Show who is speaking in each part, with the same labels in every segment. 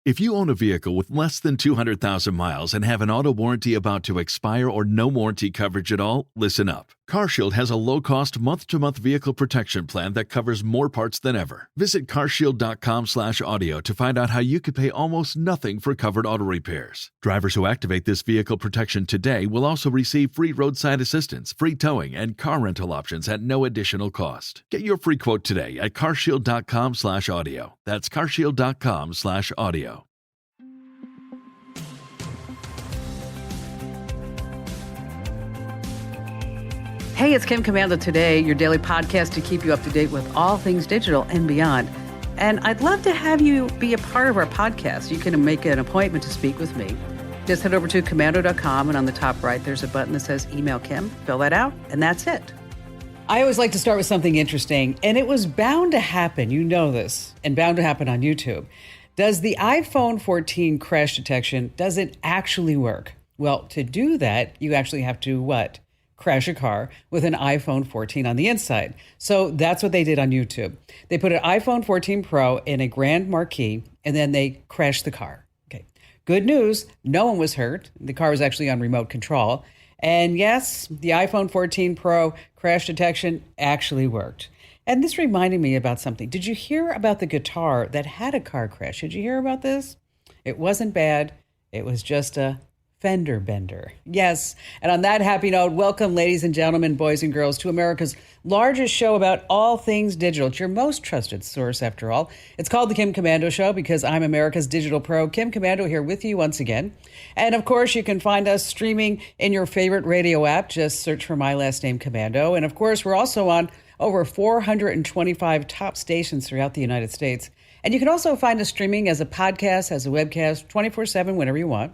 Speaker 1: If you own a vehicle with less than 200,000 miles and have an auto warranty about to expire or no warranty coverage at all, listen up. CarShield has a low-cost month-to-month vehicle protection plan that covers more parts than ever. Visit carshield.com/audio to find out how you could pay almost nothing for covered auto repairs. Drivers who activate this vehicle protection today will also receive free roadside assistance, free towing, and car rental options at no additional cost. Get your free quote today at carshield.com/audio. That's carshield.com/audio.
Speaker 2: Hey, it's Kim Commando Today, your daily podcast to keep you up to date with all things digital and beyond. And I'd love to have you be a part of our podcast. You can make an appointment to speak with me. Just head over to commando.com, and on the top right, there's a button that says Email Kim. Fill that out, and that's it. I always like to start with something interesting, and it was bound to happen. You know this, and bound to happen on YouTube. Does the iPhone 14 crash detection, does it actually work? Well, to do that, you actually have to what? Crash a car with an iPhone 14 on the inside. So that's what they did on YouTube. They put an iPhone 14 Pro in a Grand Marquis, and then they crashed the car. Okay. Good news, no one was hurt. The car was actually on remote control. And yes, the iPhone 14 Pro crash detection actually worked. And this reminded me about something. Did you hear about the guitar that had a car crash? Did you hear about this? It wasn't bad. It was just a fender bender. Yes. And on that happy note, welcome, ladies and gentlemen, boys and girls, to America's largest show about all things digital. It's your most trusted source, after all. It's called The Kim Commando Show because I'm America's digital pro, Kim Commando, here with you once again. And of course, you can find us streaming in your favorite radio app. Just search for my last name, Commando. And of course, we're also on over 425 top stations throughout the United States. And you can also find us streaming as a podcast, as a webcast, 24/7, whenever you want.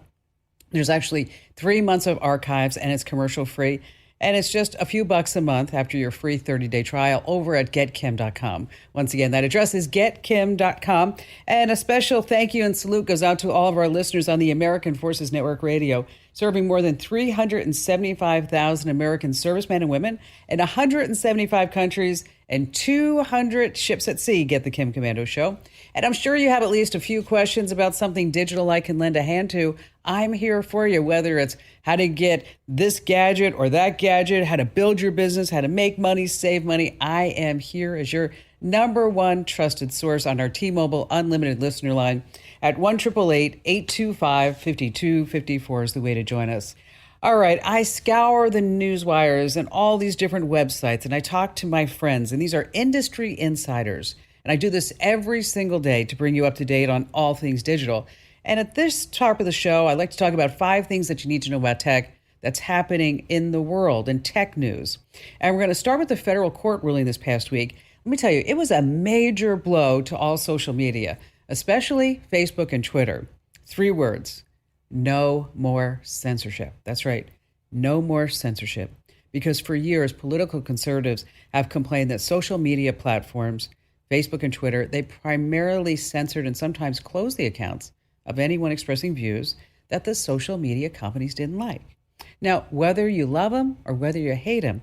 Speaker 2: There's actually 3 months of archives, and it's commercial free. And it's just a few bucks a month after your free 30-day trial over at getkim.com. Once again, that address is getkim.com. And a special thank you and salute goes out to all of our listeners on the American Forces Network Radio, serving more than 375,000 American servicemen and women in 175 countries and 200 ships at sea. Get the Kim Commando Show. And I'm sure you have at least a few questions about something digital I can lend a hand to. I'm here for you, whether it's how to get this gadget or that gadget, how to build your business, how to make money, save money. I am here as your number one trusted source on our T-Mobile Unlimited listener line at 1-888-825-5254 is the way to join us. All right, I scour the news wires and all these different websites, and I talk to my friends, and these are industry insiders. And I do this every single day to bring you up to date on all things digital. And at this part of the show, I like to talk about 5 things that you need to know about tech that's happening in the world and tech news. And we're going to start with the federal court ruling this past week. Let me tell you, it was a major blow to all social media, especially Facebook and Twitter. 3 words: no more censorship. That's right, no more censorship. Because for years, political conservatives have complained that social media platforms, Facebook and Twitter, they primarily censored and sometimes closed the accounts of anyone expressing views that the social media companies didn't like. Now, whether you love them or whether you hate them,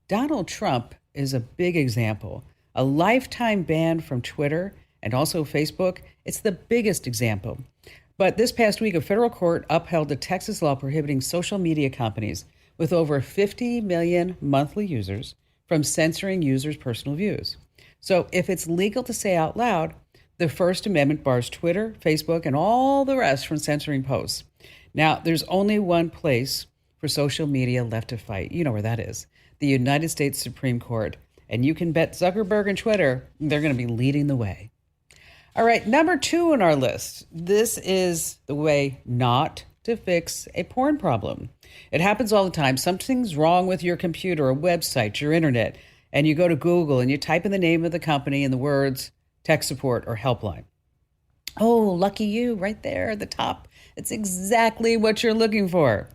Speaker 2: Donald Trump is a big example. A lifetime ban from Twitter and also Facebook, it's the biggest example. But this past week, a federal court upheld a Texas law prohibiting social media companies with over 50 million monthly users from censoring users' personal views. So if it's legal to say out loud, the First Amendment bars Twitter, Facebook, and all the rest from censoring posts. Now, there's only one place for social media left to fight. You know where that is: the United States Supreme Court. And you can bet Zuckerberg and Twitter, they're going to be leading the way. All right, number 2 on our list. This is the way not to fix a porn problem. It happens all the time. Something's wrong with your computer, or website, your internet, and you go to Google and you type in the name of the company and the words tech support or helpline. Oh, lucky you, right there at the top. It's exactly what you're looking for.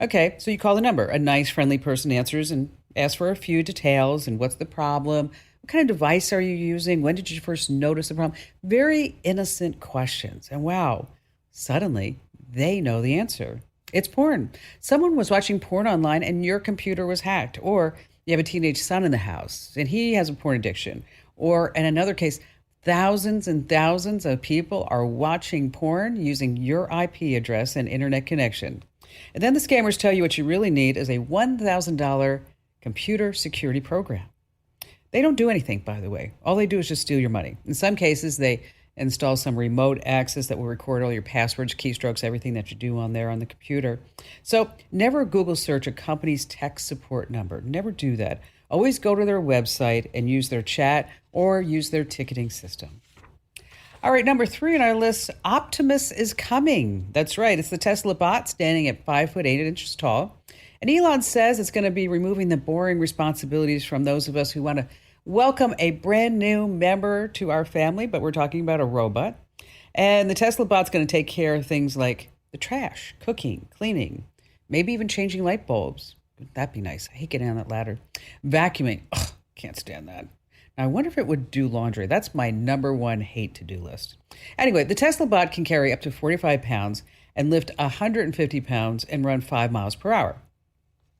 Speaker 2: Okay, so you call the number. A nice, friendly person answers and asks for a few details and what's the problem? What kind of device are you using? When did you first notice the problem? Very innocent questions. And wow, suddenly they know the answer. It's porn. Someone was watching porn online and your computer was hacked. Or you have a teenage son in the house and he has a porn addiction. Or in another case, Thousands and thousands of people are watching porn using your IP address and internet connection. And then the scammers tell you what you really need is a $1,000 computer security program. They don't do anything, by the way. All they do is just steal your money. In some cases, they install some remote access that will record all your passwords, keystrokes, everything that you do on there on the computer. So never Google search a company's tech support number. Never do that. Always go to their website and use their chat or use their ticketing system. All right, number 3 on our list, Optimus is coming. That's right. It's the Tesla bot standing at 5'8" tall. And Elon says it's going to be removing the boring responsibilities from those of us who want to welcome a brand new member to our family, but we're talking about a robot. And the Tesla bot's going to take care of things like the trash, cooking, cleaning, maybe even changing light bulbs. That'd be nice. I hate getting on that ladder. Vacuuming. Ugh, can't stand that. Now, I wonder if it would do laundry. That's my number one hate to-do list. Anyway, the Tesla bot can carry up to 45 pounds and lift 150 pounds and run 5 miles per hour.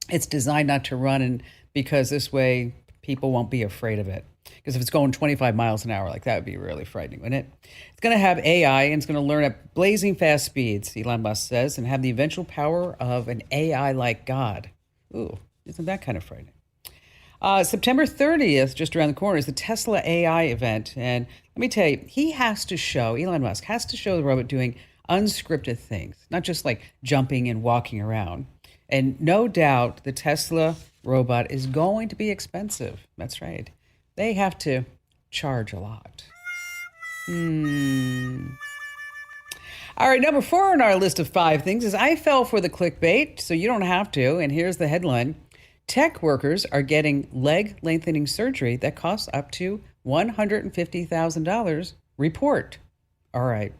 Speaker 2: It's designed not to run because this way people won't be afraid of it. Because if it's going 25 miles an hour, like that would be really frightening, wouldn't it? It's going to have AI and it's going to learn at blazing fast speeds, Elon Musk says, and have the eventual power of an AI like God. Ooh, isn't that kind of frightening? September 30th, just around the corner, is the Tesla AI event. And let me tell you, Elon Musk has to show the robot doing unscripted things, not just like jumping and walking around. And no doubt the Tesla robot is going to be expensive. That's right. They have to charge a lot. All right, number 4 on our list of 5 things is I fell for the clickbait, so you don't have to. And here's the headline. Tech workers are getting leg lengthening surgery that costs up to $150,000. Report. All right,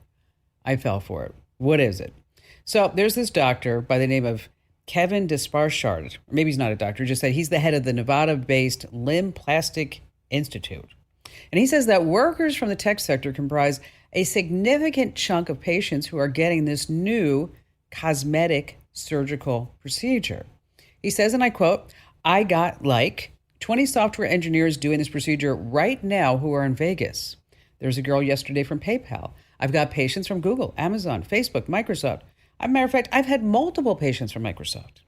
Speaker 2: I fell for it. What is it? So there's this doctor by the name of Kevin Desparchard. Or maybe he's not a doctor, just said he's the head of the Nevada-based Limb Plastic Institute. And he says that workers from the tech sector comprise a significant chunk of patients who are getting this new cosmetic surgical procedure. He says, and I quote, I got like 20 software engineers doing this procedure right now who are in Vegas. There's a girl yesterday from PayPal. I've got patients from Google, Amazon, Facebook, Microsoft. As a matter of fact, I've had multiple patients from Microsoft.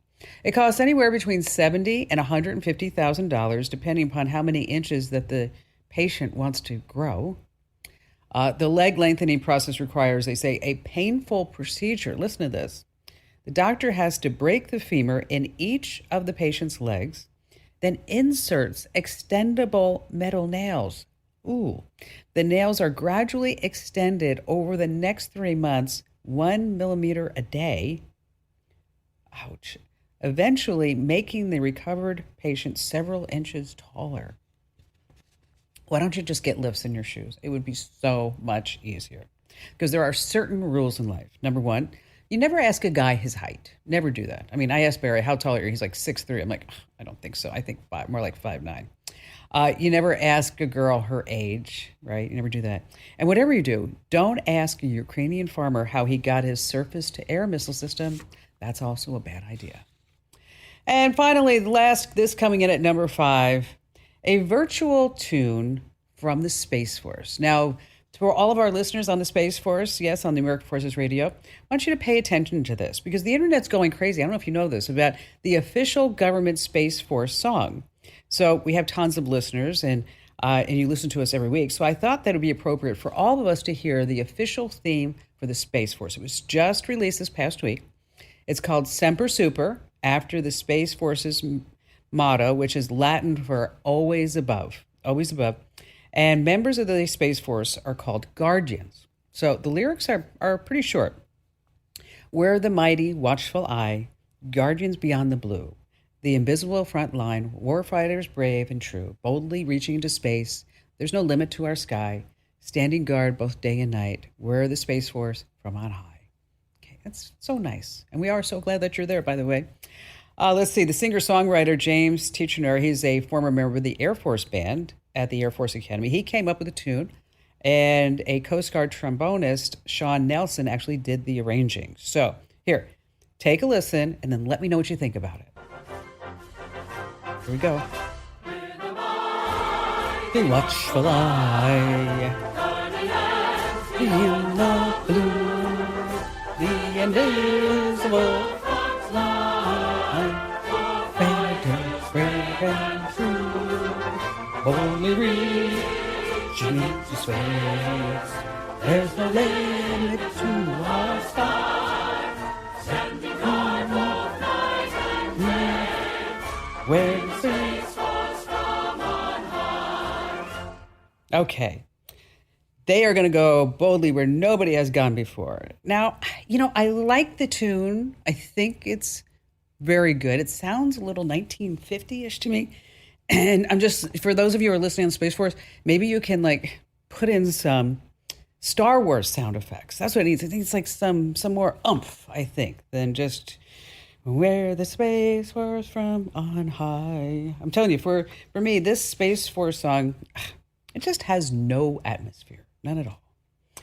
Speaker 2: It costs anywhere between $70,000 and $150,000, depending upon how many inches that the patient wants to grow. The leg lengthening process requires, they say, a painful procedure. Listen to this. The doctor has to break the femur in each of the patient's legs, then inserts extendable metal nails. Ooh. The nails are gradually extended over the next 3 months, 1 millimeter a day. Ouch. Eventually making the recovered patient several inches taller. Why don't you just get lifts in your shoes? It would be so much easier. Because there are certain rules in life. Number 1, you never ask a guy his height. Never do that. I mean, I asked Barry, how tall are you? He's like 6'3". I'm like, I don't think so. I think more like 5'9". You never ask a girl her age, right? You never do that. And whatever you do, don't ask a Ukrainian farmer how he got his surface-to-air missile system. That's also a bad idea. And finally, this coming in at number 5, a virtual tune from the Space Force. Now, for all of our listeners on the Space Force, yes, on the American Forces Radio, I want you to pay attention to this because the internet's going crazy. I don't know if you know this about the official government Space Force song. So we have tons of listeners and you listen to us every week. So I thought that it would be appropriate for all of us to hear the official theme for the Space Force. It was just released this past week. It's called Semper Super, after the Space Force's motto, which is Latin for always above, always above. And members of the Space Force are called guardians. So the lyrics are pretty short. We're the mighty, watchful eye, guardians beyond the blue, the invisible front line, warfighters brave and true, boldly reaching into space. There's no limit to our sky, standing guard both day and night. We're the Space Force from on high. Okay, that's so nice. And we are so glad that you're there, by the way. Let's see, the singer-songwriter James Tichenor, he's a former member of the Air Force Band at the Air Force Academy. He came up with a tune, and a Coast Guard trombonist, Sean Nelson, actually did the arranging. So, here, take a listen, and then let me know what you think about it. Here we go. The watchful eye. in the blue, the invisible line, better spread and true, only reaching into space. There's no limit to our stars, sending our both night and day, where the space force from on high. Okay. They are going to go boldly where nobody has gone before. Now, I like the tune. I think it's very good. It sounds a little 1950-ish to me. And I'm just, for those of you who are listening on Space Force, maybe you can put in some Star Wars sound effects. That's what it needs. I think it's like some more oomph, I think, than just where the Space Force from on high. I'm telling you, for me, this Space Force song, it just has no atmosphere. None at all.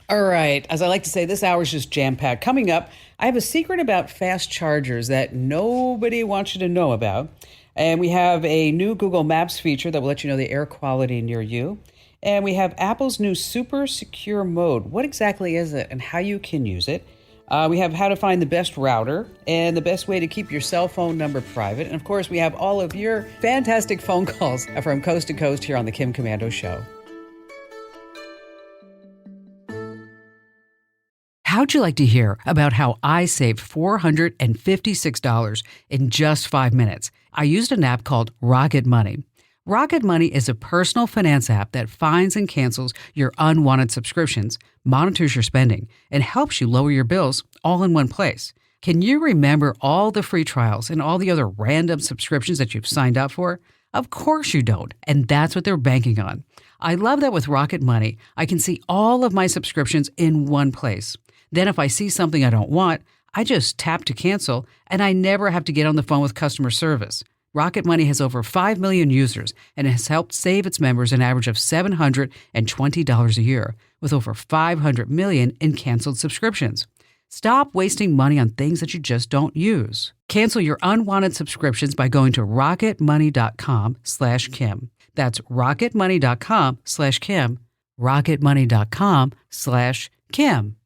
Speaker 2: All right. As I like to say, this hour is just jam-packed. Coming up, I have a secret about fast chargers that nobody wants you to know about. And we have a new Google Maps feature that will let you know the air quality near you. And we have Apple's new super secure mode. What exactly is it and how you can use it? We have how to find the best router and the best way to keep your cell phone number private. And of course, we have all of your fantastic phone calls from coast to coast here on the Kim Komando Show. How'd you like to hear about how I saved $456 in just 5 minutes? I used an app called Rocket Money. Rocket Money is a personal finance app that finds and cancels your unwanted subscriptions, monitors your spending, and helps you lower your bills all in one place. Can you remember all the free trials and all the other random subscriptions that you've signed up for? Of course you don't, and that's what they're banking on. I love that with Rocket Money, I can see all of my subscriptions in one place. Then if I see something I don't want, I just tap to cancel, and I never have to get on the phone with customer service. Rocket Money has over 5 million users and has helped save its members an average of $720 a year, with over 500 million in canceled subscriptions. Stop wasting money on things that you just don't use. Cancel your unwanted subscriptions by going to rocketmoney.com/Kim. That's rocketmoney.com/Kim. rocketmoney.com/Kim.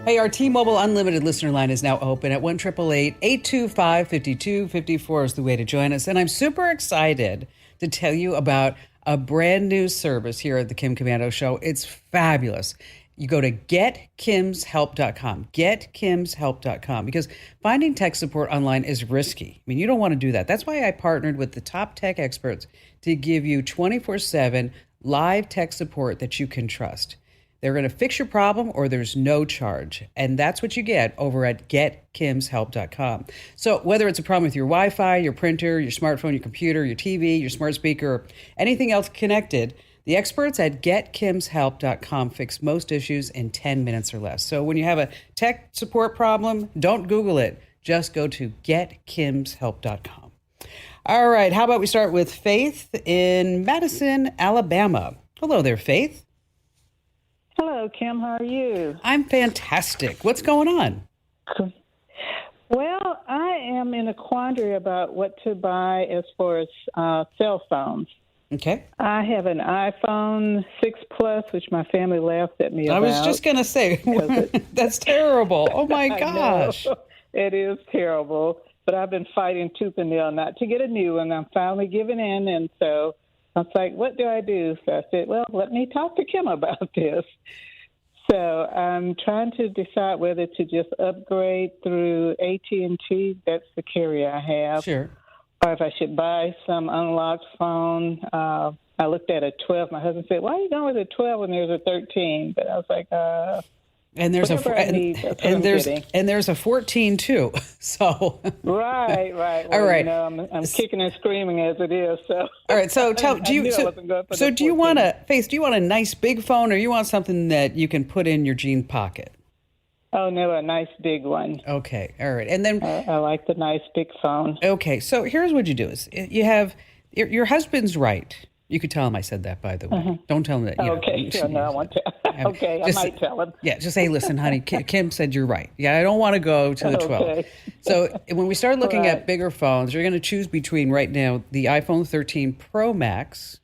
Speaker 2: Hey, our T-Mobile Unlimited listener line is now open at 1-888-825-5254 is the way to join us. And I'm super excited to tell you about a brand new service here at the Kim Komando Show. It's fabulous. You go to getkimshelp.com, getkimshelp.com, because finding tech support online is risky. I mean, you don't want to do that. That's why I partnered with the top tech experts to give you 24/7 live tech support that you can trust. They're going to fix your problem or there's no charge. And that's what you get over at getkimshelp.com. So whether it's a problem with your Wi-Fi, your printer, your smartphone, your computer, your TV, your smart speaker, or anything else connected, the experts at getkimshelp.com fix most issues in 10 minutes or less. So when you have a tech support problem, don't Google it. Just go to getkimshelp.com. All right, how about we start with Faith in Madison, Alabama. Hello there, Faith.
Speaker 3: Hello, Kim. How are you?
Speaker 2: I'm fantastic. What's going on?
Speaker 3: Well, I am in a quandary about what to buy as far as cell phones.
Speaker 2: Okay.
Speaker 3: I have an iPhone 6 Plus, which my family laughs at me about.
Speaker 2: I was just going to say, that's terrible. Oh, my gosh.
Speaker 3: It is terrible. But I've been fighting tooth and nail not to get a new one. I'm finally giving in, and so I was like, what do I do? So I said, well, let me talk to Kim about this. So I'm trying to decide whether to just upgrade through AT&T. That's the carrier I have.
Speaker 2: Sure.
Speaker 3: Or if I should buy some unlocked phone. I looked at a 12. My husband said, why are you going with a 12 when there's a 13? But I was like,
Speaker 2: and there's a 14 too. So
Speaker 3: right. Well,
Speaker 2: all right.
Speaker 3: I'm kicking and screaming as it is. So
Speaker 2: all right. So do you want a nice big phone, or you want something that you can put in your jean pocket?
Speaker 3: Oh no, a nice big one.
Speaker 2: Okay. All right. And then
Speaker 3: I like the nice big phone.
Speaker 2: Okay. So here's what you do: is you have your husband's right. You could tell him I said that, by the way. Don't tell him that.
Speaker 3: Okay, sure. No, I want to. Okay, I might tell him.
Speaker 2: Yeah, just say, listen, honey, Kim said you're right. Yeah, I don't want to go to the 12.
Speaker 3: Okay.
Speaker 2: So when we start looking
Speaker 3: Right.
Speaker 2: at bigger phones, you're going to choose between right now the iPhone 13 Pro Max,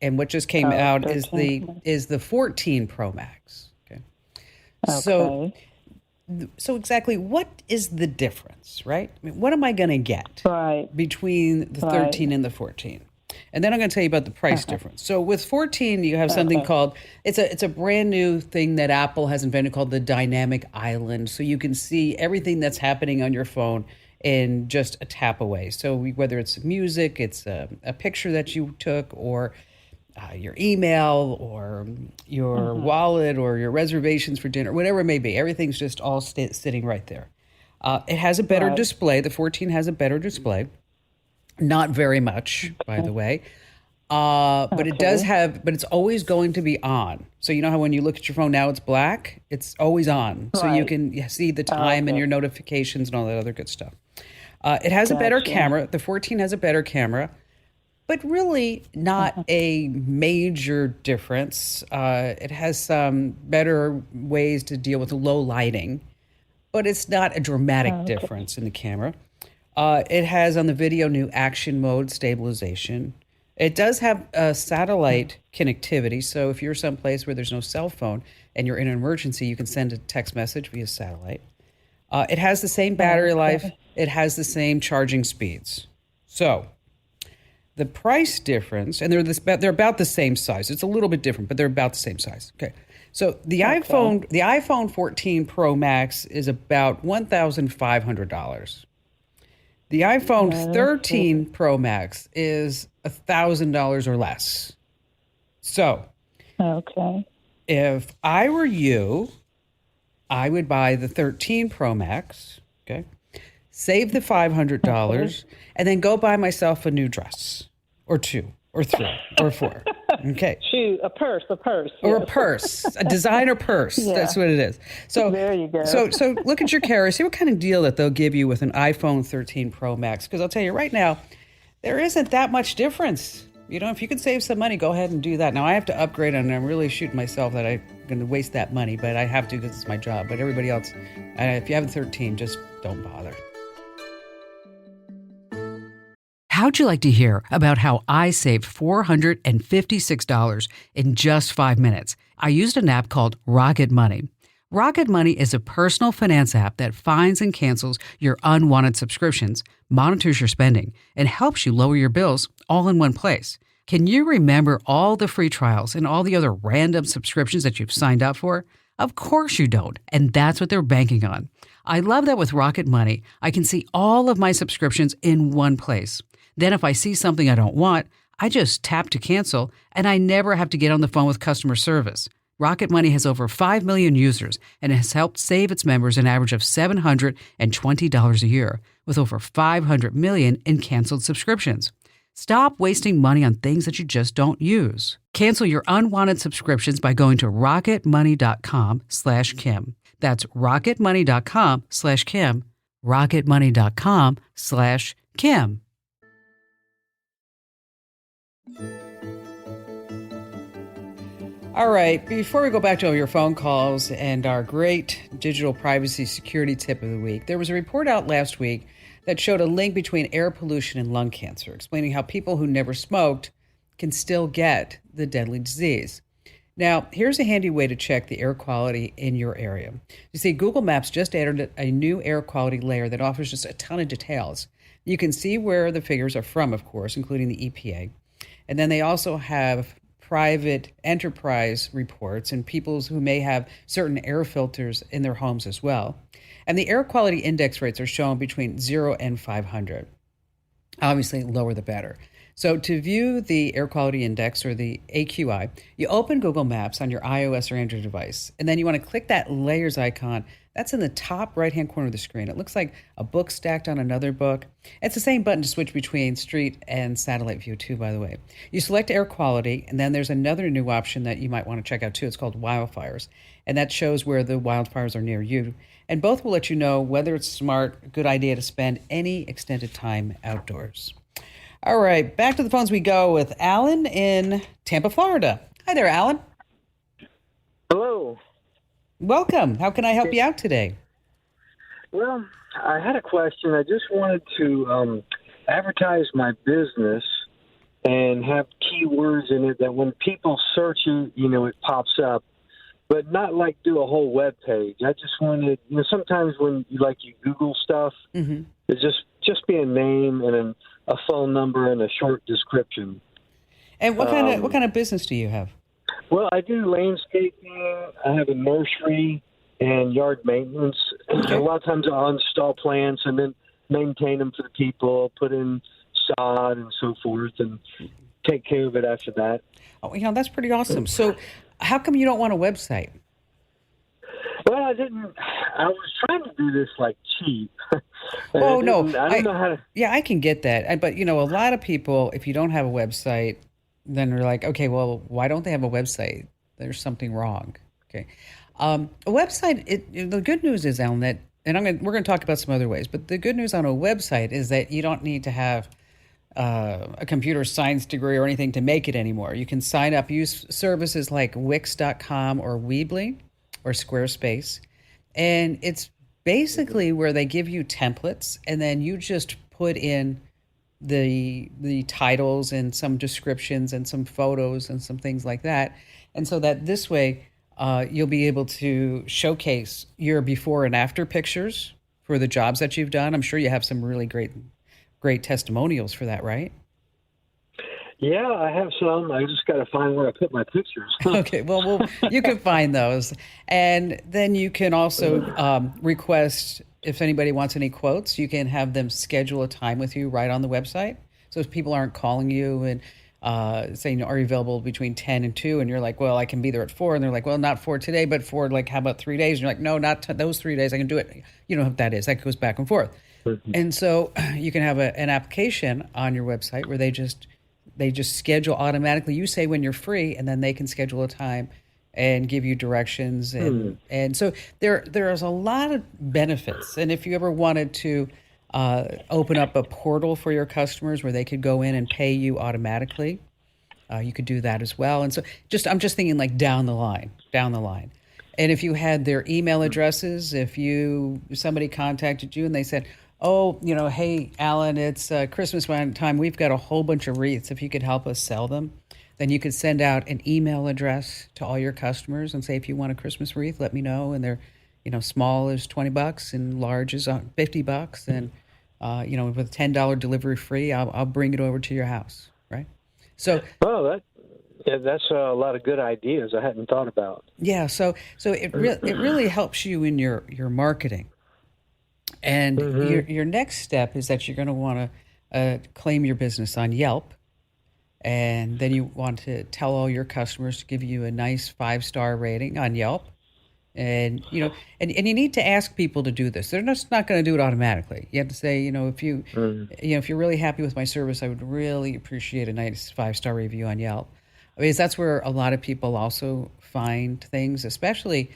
Speaker 2: and what just came out is
Speaker 3: 13.
Speaker 2: the 14 Pro Max. Okay. So exactly what is the difference, right? I mean, what am I going to get
Speaker 3: Right.
Speaker 2: between the 13 and the 14? And then I'm going to tell you about the price difference. So with 14, you have something called, it's a brand new thing that Apple has invented called the Dynamic Island. So you can see everything that's happening on your phone in just a tap away. So whether it's music, it's a picture that you took, or your email, or your wallet, or your reservations for dinner, whatever it may be. Everything's just all sitting right there. It has a better display. The 14 has a better display. Not very much, by the way. But it does have, but it's always going to be on. So you know how when you look at your phone now it's black? It's always on. So you can see the time and your notifications and all that other good stuff. It has a better camera. The 14 has a better camera, but really not a major difference. It has some better ways to deal with low lighting, but it's not a dramatic difference in the camera. It has on the video new action mode stabilization. It does have satellite connectivity. So if you're someplace where there's no cell phone and you're in an emergency, you can send a text message via satellite. It has the same battery life. It has the same charging speeds. So the price difference, and they're about the same size. It's a little bit different, but they're about the same size. Okay. So the iPhone 14 Pro Max is about $1,500. The iPhone 13 Pro Max is $1,000 or less. So, if I were you, I would buy the 13 Pro Max, okay? Save the $500, and then go buy myself a new dress, or two, or three, or four. Okay.
Speaker 3: Shoot, a purse.
Speaker 2: Or a purse, a designer purse. Yeah. That's what it is. So
Speaker 3: there you go.
Speaker 2: So look at your carrier, see what kind of deal that they'll give you with an iPhone 13 Pro Max. Because I'll tell you right now, there isn't that much difference. You know, if you can save some money, go ahead and do that. Now I have to upgrade, and I'm really shooting myself that I'm going to waste that money, but I have to because it's my job. But everybody else, if you have a 13, just don't bother. How'd you like to hear about how I saved $456 in just 5 minutes? I used an app called Rocket Money. Rocket Money is a personal finance app that finds and cancels your unwanted subscriptions, monitors your spending, and helps you lower your bills all in one place. Can you remember all the free trials and all the other random subscriptions that you've signed up for? Of course you don't, and that's what they're banking on. I love that with Rocket Money, I can see all of my subscriptions in one place. Then if I see something I don't want, I just tap to cancel, and I never have to get on the phone with customer service. Rocket Money has over 5 million users and has helped save its members an average of $720 a year, with over 500 million in canceled subscriptions. Stop wasting money on things that you just don't use. Cancel your unwanted subscriptions by going to rocketmoney.com/Kim. That's rocketmoney.com/Kim. rocketmoney.com/Kim. All right, before we go back to all your phone calls and our great digital privacy security tip of the week, there was a report out last week that showed a link between air pollution and lung cancer, explaining how people who never smoked can still get the deadly disease. Now, here's a handy way to check the air quality in your area. You see, Google Maps just added a new air quality layer that offers just a ton of details. You can see where the figures are from, of course, including the EPA. And then they also have private enterprise reports and people who may have certain air filters in their homes as well. And the air quality index rates are shown between 0 and 500. Obviously, lower the better. So to view the air quality index, or the AQI, you open Google Maps on your iOS or Android device, and then you want to click that layers icon. That's in the top right-hand corner of the screen. It looks like a book stacked on another book. It's the same button to switch between street and satellite view too, by the way. You select air quality, and then there's another new option that you might want to check out too. It's called wildfires, and that shows where the wildfires are near you. And both will let you know whether it's smart, a good idea to spend any extended time outdoors. All right, back to the phones we go with Alan in Tampa, Florida. Hi there, Alan.
Speaker 4: Hello.
Speaker 2: Welcome. How can I help you out today?
Speaker 4: Well, I had a question. I just wanted to advertise my business and have keywords in it that when people search it, it pops up, but not like do a whole web page. I just wanted, sometimes when you Google stuff,
Speaker 2: Hmm.
Speaker 4: it's just be a name and a phone number and a short description.
Speaker 2: And what
Speaker 4: Um,
Speaker 2: kind of business do you have?
Speaker 4: Well, I do landscaping. I have a nursery and yard maintenance. A
Speaker 2: Okay.
Speaker 4: lot of times I'll install plants and then maintain them for the people, put in sod and so forth, and take care of it after that.
Speaker 2: Oh, that's pretty awesome. So, how come you don't want a website?
Speaker 4: Well, I didn't. I was trying to do this like cheap, and
Speaker 2: Oh no,
Speaker 4: I didn't know how to.
Speaker 2: yeah, I can get that. But a lot of people, if you don't have a website, then they're like, okay, well, why don't they have a website? There's something wrong. Okay, a website. The good news is, Alan, that, and we're going to talk about some other ways, but the good news on a website is that you don't need to have a computer science degree or anything to make it anymore. You can sign up, use services like Wix.com or Weebly or Squarespace, and it's basically where they give you templates, and then you just put in the titles and some descriptions and some photos and some things like that, and so that this way you'll be able to showcase your before and after pictures for the jobs that you've done. I'm sure you have some really great testimonials for that, right?
Speaker 4: Yeah, I have some. I just got to find where I put my pictures.
Speaker 2: Okay, well, you can find those, and then you can also request, if anybody wants any quotes, you can have them schedule a time with you right on the website. So if people aren't calling you and saying, are you available between 10 and 2? And you're like, well, I can be there at 4. And they're like, well, not for today, but for like, how about 3 days? And you're like, no, not those 3 days. I can do it. You know what that is. That goes back and forth. And so you can have an application on your website where they just schedule automatically. You say when you're free, and then they can schedule a time and give you directions. And so there's a lot of benefits. And if you ever wanted to open up a portal for your customers where they could go in and pay you automatically, you could do that as well. And so I'm just thinking like down the line. And if you had their email addresses, if somebody contacted you and they said, oh, hey, Alan, it's Christmas time. We've got a whole bunch of wreaths. If you could help us sell them, then you could send out an email address to all your customers and say, if you want a Christmas wreath, let me know. And they're, small is $20 and large is $50. And, with $10 delivery free, I'll bring it over to your house. Right. So,
Speaker 4: Oh, that's a lot of good ideas I hadn't thought about.
Speaker 2: yeah. So it really helps you in your marketing. And your next step is that you're going to want to claim your business on Yelp. And then you want to tell all your customers to give you a nice 5-star rating on Yelp. And, and you need to ask people to do this. They're just not going to do it automatically. You have to say, if you're really happy with my service, I would really appreciate a nice 5-star review on Yelp. Because that's where a lot of people also find things, especially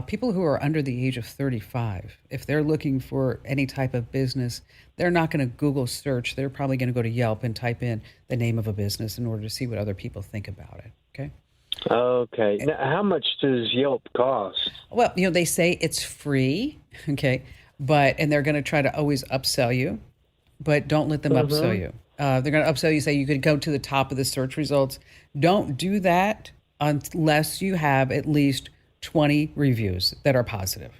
Speaker 2: people who are under the age of 35. If they're looking for any type of business, they're not going to Google search. They're probably going to go to Yelp and type in the name of a business in order to see what other people think about it. Okay.
Speaker 4: Okay. Now, how much does Yelp cost?
Speaker 2: Well, they say it's free. Okay. And they're going to try to always upsell you, but don't let them upsell you. They're going to upsell you, say you could go to the top of the search results. Don't do that unless you have at least 20 reviews that are positive,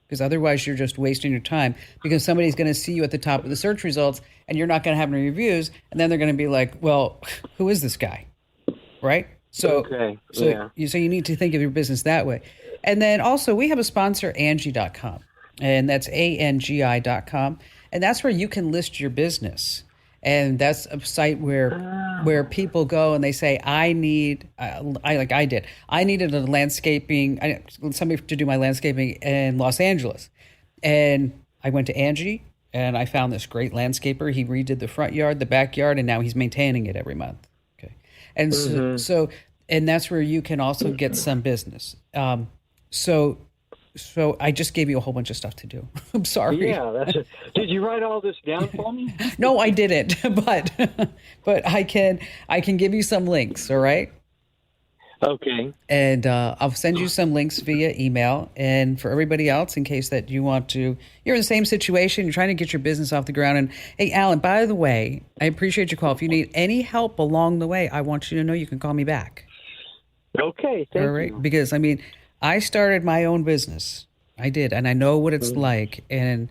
Speaker 2: because otherwise you're just wasting your time, because somebody's going to see you at the top of the search results and you're not going to have any reviews. And then they're going to be like, well, who is this guy? Right. So,
Speaker 4: Okay.
Speaker 2: so you need to think of your business that way. And then also we have a sponsor, Angie.com, and that's ANGI.com. And that's where you can list your business. And that's a site where people go and they say, I needed somebody to do my landscaping in Los Angeles. And I went to Angie and I found this great landscaper. He redid the front yard, the backyard, and now he's maintaining it every month. Okay. And so that's where you can also get some business. So I just gave you a whole bunch of stuff to do. I'm sorry.
Speaker 4: Yeah. Did you write all this down for me?
Speaker 2: No, I didn't, but I can give you some links. All right.
Speaker 4: Okay.
Speaker 2: And I'll send you some links via email. And for everybody else, in case that you want to, you're in the same situation, you're trying to get your business off the ground. And hey, Alan, by the way, I appreciate your call. If you need any help along the way, I want you to know you can call me back.
Speaker 4: Okay, thank
Speaker 2: All right?
Speaker 4: you.
Speaker 2: Because, I mean, I started my own business. I did. And I know what it's like. And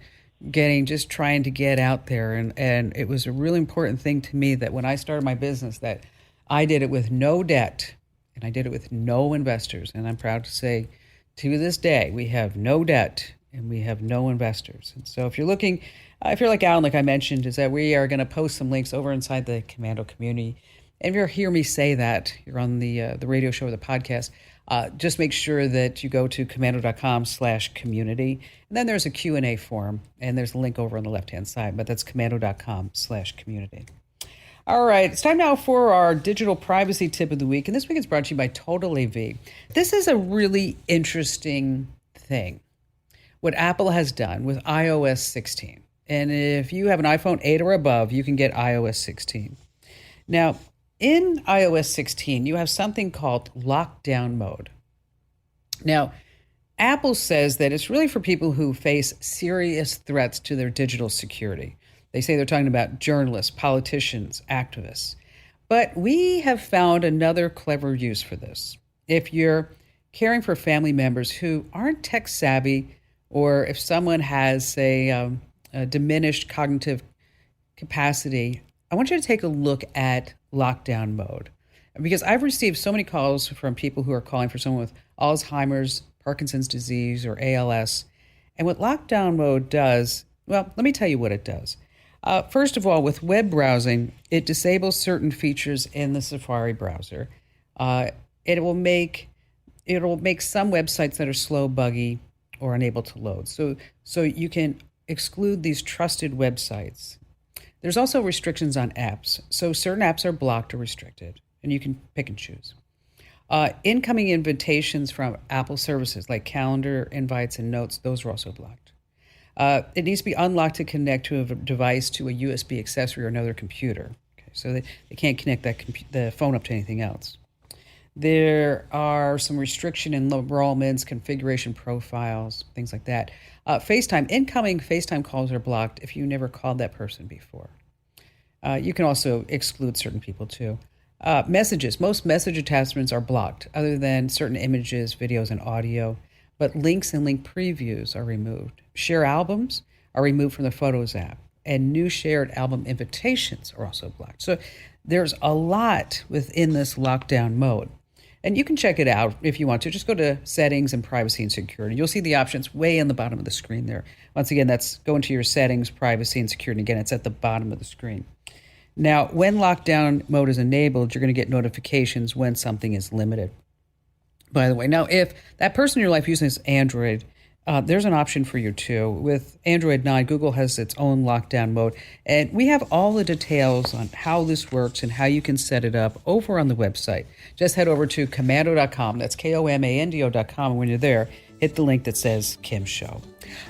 Speaker 2: trying to get out there. And it was a really important thing to me that when I started my business, that I did it with no debt. And I did it with no investors. And I'm proud to say, to this day, we have no debt and we have no investors. And so if you're looking, if you're like Alan, like I mentioned, is that we are going to post some links over inside the Commando community. And if you hear me say that, you're on the radio show or the podcast, just make sure that you go to commando.com/community. And then there's a Q&A form, and there's a link over on the left-hand side, but that's commando.com/community. All right, it's time now for our digital privacy tip of the week. And this week is brought to you by Total AV. This is a really interesting thing, what Apple has done with iOS 16. And if you have an iPhone 8 or above, you can get iOS 16. Now, in iOS 16, you have something called lockdown mode. Now, Apple says that it's really for people who face serious threats to their digital security. They say they're talking about journalists, politicians, activists. But we have found another clever use for this. If you're caring for family members who aren't tech savvy, or if someone has a diminished cognitive capacity, I want you to take a look at lockdown mode. Because I've received so many calls from people who are calling for someone with Alzheimer's, Parkinson's disease, or ALS. And what lockdown mode does, well, let me tell you what it does. First of all, with web browsing, it disables certain features in the Safari browser. It will make some websites that are slow, buggy, or unable to load. So you can exclude these trusted websites. There's also restrictions on apps. So certain apps are blocked or restricted, and you can pick and choose. Incoming invitations from Apple services like calendar, invites, and notes, those are also blocked. It needs to be unlocked to connect to a device to a USB accessory or another computer. Okay, so they can't connect the phone up to anything else. There are some restriction in enrollments, configuration profiles, things like that. Incoming FaceTime calls are blocked if you never called that person before. You can also exclude certain people too. Messages. Most message attachments are blocked other than certain images, videos, and audio. But links and link previews are removed. Share albums are removed from the Photos app, and new shared album invitations are also blocked. So there's a lot within this lockdown mode. And you can check it out if you want to. Just go to Settings and Privacy and Security. You'll see the options way on the bottom of the screen there. Once again, that's go into your Settings, Privacy, and Security. Again, it's at the bottom of the screen. Now, when lockdown mode is enabled, you're going to get notifications when something is limited. By the way, now if that person in your life uses Android, there's an option for you too. With Android 9, Google has its own lockdown mode. And we have all the details on how this works and how you can set it up over on the website. Just head over to commando.com. That's Komando.com. And when you're there, hit the link that says Kim Show.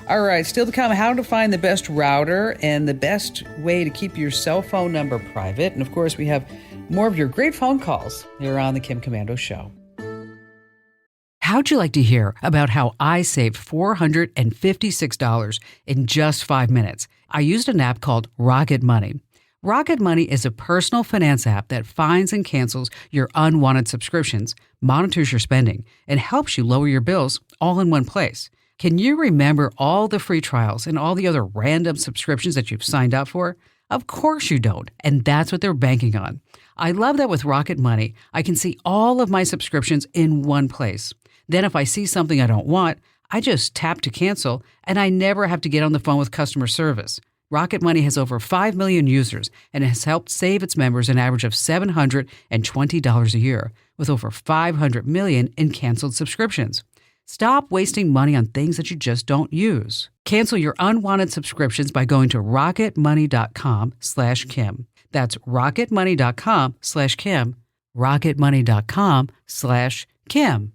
Speaker 2: All right, still to come, how to find the best router and the best way to keep your cell phone number private. And of course, we have more of your great phone calls here on the Kim Komando Show. How'd you like to hear about how I saved $456 in just 5 minutes? I used an app called Rocket Money. Rocket Money is a personal finance app that finds and cancels your unwanted subscriptions, monitors your spending, and helps you lower your bills all in one place. Can you remember all the free trials and all the other random subscriptions that you've signed up for? Of course you don't, and that's what they're banking on. I love that with Rocket Money, I can see all of my subscriptions in one place. Then if I see something I don't want, I just tap to cancel, and I never have to get on the phone with customer service. Rocket Money has over 5 million users and has helped save its members an average of $720 a year, with over 500 million in canceled subscriptions. Stop wasting money on things that you just don't use. Cancel your unwanted subscriptions by going to rocketmoney.com/Kim. That's rocketmoney.com/Kim. rocketmoney.com/Kim.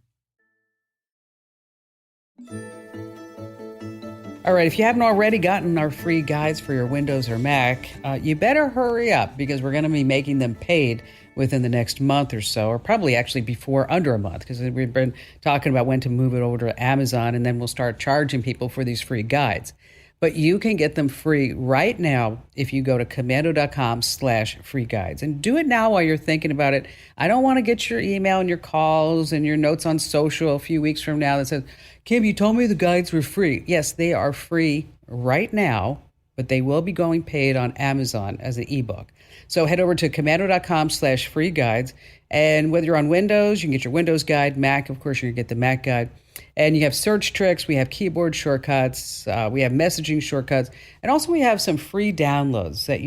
Speaker 2: All right, if you haven't already gotten our free guides for your Windows or Mac, you better hurry up because we're going to be making them paid within the next month or so, or probably actually before under a month, because we've been talking about when to move it over to Amazon, and then we'll start charging people for these free guides. But you can get them free right now if you go to commando.com/free guides. And do it now while you're thinking about it. I don't want to get your email and your calls and your notes on social a few weeks from now that says, Kim, you told me the guides were free. Yes, they are free right now, but they will be going paid on Amazon as an ebook. So head over to commando.com/free guides. And whether you're on Windows, you can get your Windows guide. Mac, of course, you're going to get the Mac guide. And you have search tricks, we have keyboard shortcuts, we have messaging shortcuts, and also we have some free downloads that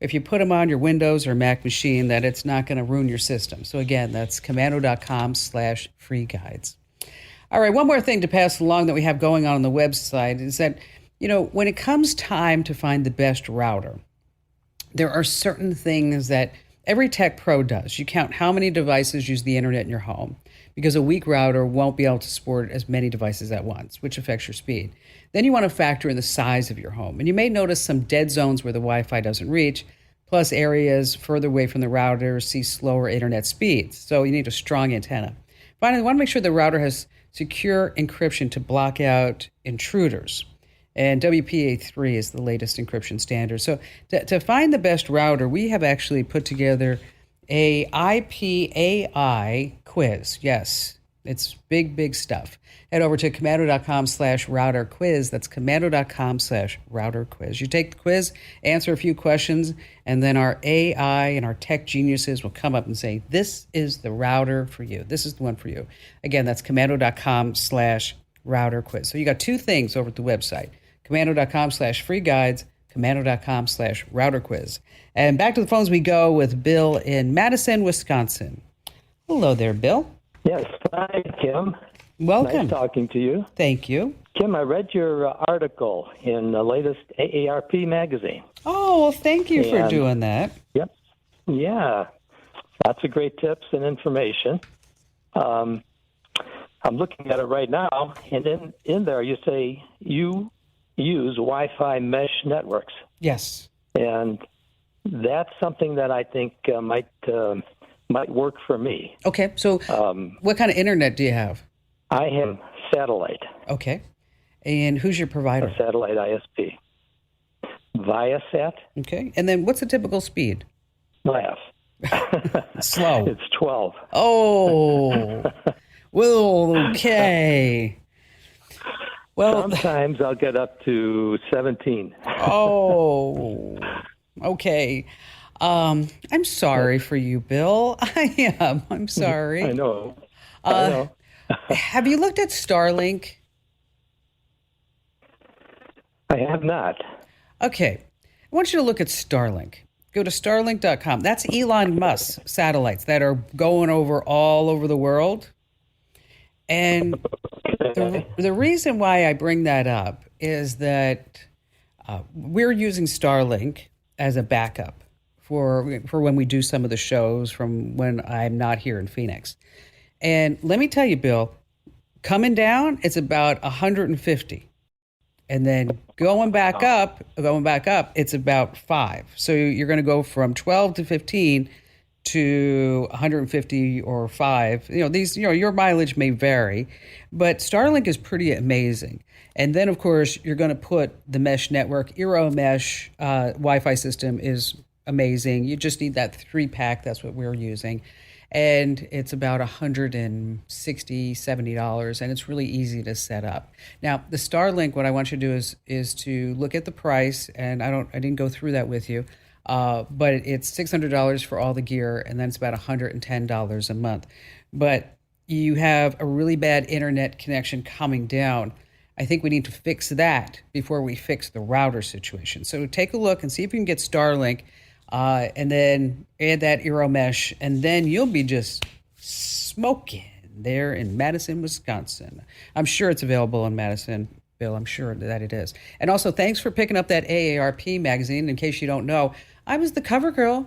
Speaker 2: if you put them on your Windows or Mac machine, that it's not going to ruin your system. So again, that's commando.com/free guides. All right, one more thing to pass along that we have going on the website is that, when it comes time to find the best router, there are certain things that every tech pro does. You count how many devices use the internet in your home, because a weak router won't be able to support as many devices at once, which affects your speed. Then you want to factor in the size of your home. And you may notice some dead zones where the Wi-Fi doesn't reach, plus areas further away from the router see slower internet speeds. So you need a strong antenna. Finally, you want to make sure the router has secure encryption to block out intruders. And WPA3 is the latest encryption standard. So to find the best router, we have actually put together a IPAI quiz. Yes, it's big, big stuff. Head over to commando.com/router quiz. That's commando.com/router quiz. You take the quiz, answer a few questions, and then our AI and our tech geniuses will come up and say, this is the router for you. This is the one for you. Again, that's commando.com/router quiz. So you got two things over at the website, commando.com/free guides, commando.com/router quiz. And back to the phones we go with Bill in Madison, Wisconsin. Hello there, Bill.
Speaker 5: Yes, hi, Kim.
Speaker 2: Welcome.
Speaker 5: Nice talking to you.
Speaker 2: Thank you.
Speaker 5: Kim, I read your article in the latest AARP magazine.
Speaker 2: Oh, well, thank you for doing that.
Speaker 5: Yep. Yeah. Lots of great tips and information. I'm looking at it right now, and in there you say you use Wi-Fi mesh networks.
Speaker 2: Yes.
Speaker 5: And that's something that I think might work for me.
Speaker 2: Okay, so what kind of internet do you have?
Speaker 5: I have satellite.
Speaker 2: Okay. And who's your provider?
Speaker 5: A satellite ISP. Viasat.
Speaker 2: Okay. And then what's the typical speed?
Speaker 5: Laugh.
Speaker 2: Slow.
Speaker 5: It's 12.
Speaker 2: Oh. Well, okay. Well,
Speaker 5: sometimes I'll get up to 17.
Speaker 2: Oh. Okay. I'm sorry for you, Bill. I am. I'm sorry.
Speaker 5: I know. I know.
Speaker 2: Have you looked at Starlink?
Speaker 5: I have not.
Speaker 2: Okay. I want you to look at Starlink. Go to starlink.com. That's Elon Musk's satellites that are going all over the world. And the reason why I bring that up is that we're using Starlink as a backup for when we do some of the shows from when I'm not here in Phoenix. And let me tell you, Bill, coming down, it's about 150. And then going back up, it's about 5. So you're going to go from 12 to 15 to 150 or 5. Your mileage may vary, but Starlink is pretty amazing. And then, of course, you're going to put the mesh network. Eero Mesh Wi-Fi system is amazing. You just need that 3-pack. That's what we're using. And it's about $160, $70, and it's really easy to set up. Now, the Starlink, what I want you to do is to look at the price, and I didn't go through that with you, but it's $600 for all the gear, and then it's about $110 a month. But you have a really bad internet connection coming down. I think we need to fix that before we fix the router situation. So take a look and see if you can get Starlink. And then add that Eero Mesh, and then you'll be just smoking there in Madison, Wisconsin. I'm sure it's available in Madison, Bill. I'm sure that it is. And also, thanks for picking up that AARP magazine. In case you don't know, I was the cover girl,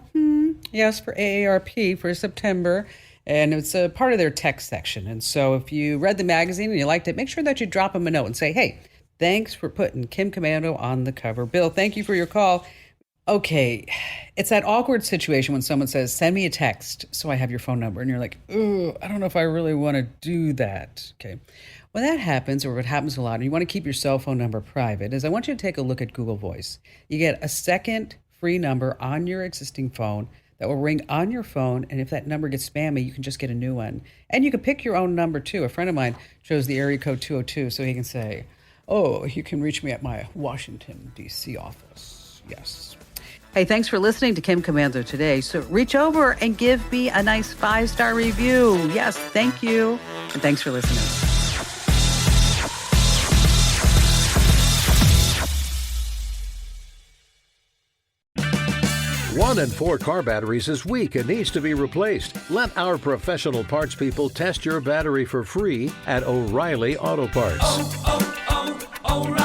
Speaker 2: yes, for AARP for September. And it's a part of their tech section. And so if you read the magazine and you liked it, make sure that you drop them a note and say, hey, thanks for putting Kim Komando on the cover. Bill, thank you for your call. Okay, it's that awkward situation when someone says, send me a text so I have your phone number. And you're like, oh, I don't know if I really want to do that. Okay. When that happens, or what happens a lot, and you want to keep your cell phone number private, is I want you to take a look at Google Voice. You get a second free number on your existing phone that will ring on your phone. And if that number gets spammy, you can just get a new one. And you can pick your own number too. A friend of mine chose the area code 202 so he can say, oh, you can reach me at my Washington, D.C. office. Yes. Hey, thanks for listening to Kim Commander today. So reach over and give me a nice 5-star review. Yes, thank you. And thanks for listening.
Speaker 6: 1 in 4 car batteries is weak and needs to be replaced. Let our professional parts people test your battery for free at O'Reilly Auto Parts.
Speaker 7: Oh, oh, oh, O'Reilly.